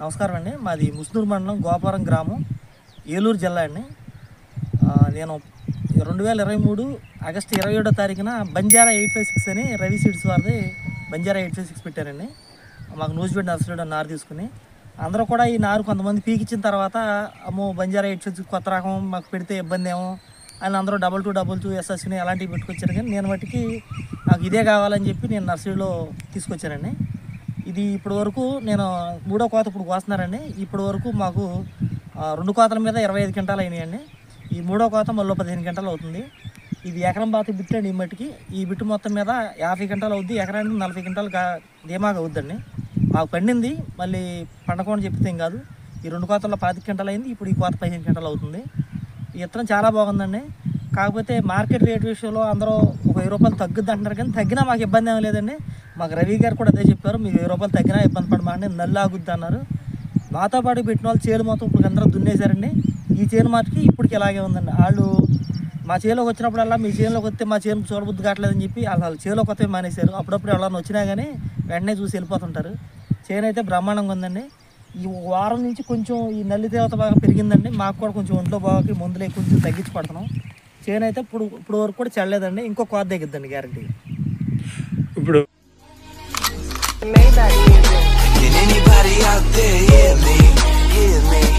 నమస్కారం అండి. మాది ముస్నూరు మండలం గోపారం గ్రామం, ఏలూరు జిల్లా అండి. నేను 2023 ఆగస్టు 27వ తారీఖున బంజారా 856 అని రవి సీడ్స్ వారిది బంజారా 856 పెట్టారండి. మాకు నూజిబెడ్ నర్సరీలో నారు తీసుకుని అందరూ కూడా ఈ నారు కొంతమంది పీకిచ్చిన తర్వాత అమ్మో బంజారా 856 కొత్త రకం మాకు పెడితే ఇబ్బంది ఏమో అని అందరూ 2222 ఎస్ఎస్ని అలాంటివి పెట్టుకొచ్చారు. కానీ నేను మట్టికి నాకు ఇదే కావాలని చెప్పి నేను నర్సరీలో తీసుకొచ్చానండి. ఇది ఇప్పటి వరకు నేను 3వ కోత ఇప్పుడు కోస్తున్నారండి. ఇప్పటి వరకు మాకు 2 కోతల మీద 25 క్వింటాలు అయినాయండి. ఈ 3వ కోత మళ్ళీ 15 క్వింటాలు అవుతుంది. ఇది ఎకరం బాత బిట్ అండి. ఈ మట్టికి ఈ బిట్టు మొత్తం మీద 50 క్వింటాలు అవుద్ది. ఎకరానికి 40 క్వింటాలు ధీమాగా అవుద్దండి. మాకు పండింది, మళ్ళీ పండకుండా చెప్తే ఏం కాదు. ఈ 2 కోతల్లో 25 క్వింటాలు అయింది. ఇప్పుడు ఈ కోత 15 క్వింటాలు అవుతుంది. ఈ విత్తనం చాలా బాగుందండి. కాకపోతే మార్కెట్ రేట్ విషయంలో అందరూ ఒక 1000 రూపాయలు తగ్గుద్ది అంటున్నారు. కానీ తగ్గినా మాకు ఇబ్బంది ఏమీ లేదండి. మాకు రవి గారు కూడా అదే చెప్పారు, మీకు 1000 రూపాయలు తగ్గినా ఇబ్బంది పడమాండి, నల్లు ఆగుద్ది అన్నారు. మాతో పాటు పెట్టిన వాళ్ళు చేను మొత్తం ఇప్పుడు అందరూ దున్నేశారండి. ఈ చేను మాటకి ఇప్పటికి ఇలాగే ఉందండి. వాళ్ళు మా చేలోకి వచ్చినప్పుడల్లా మీ చేనులోకి వస్తే మా చేను చూడబుద్ధి కావట్లేదని చెప్పి వాళ్ళు చేలోకి వస్తే మానేశారు. అప్పుడప్పుడు ఎవరైనా వచ్చినా కానీ వెంటనే చూసి వెళ్ళిపోతుంటారు. చేను అయితే బ్రహ్మాండంగా ఉందండి. ఈ వారం నుంచి కొంచెం ఈ నల్లి తీవ్రత బాగా పెరిగిందండి. మాకు కూడా కొంచెం ఒంట్లో బాగా మందులు కొంచెం తగ్గించి పడుతున్నాం. చేను అయితే ఇప్పుడు వరకు కూడా చెల్లలేదండి. ఇంకో కోత తగ్గిద్దండి గ్యారంటీ. ఇప్పుడు Can anybody out there hear me?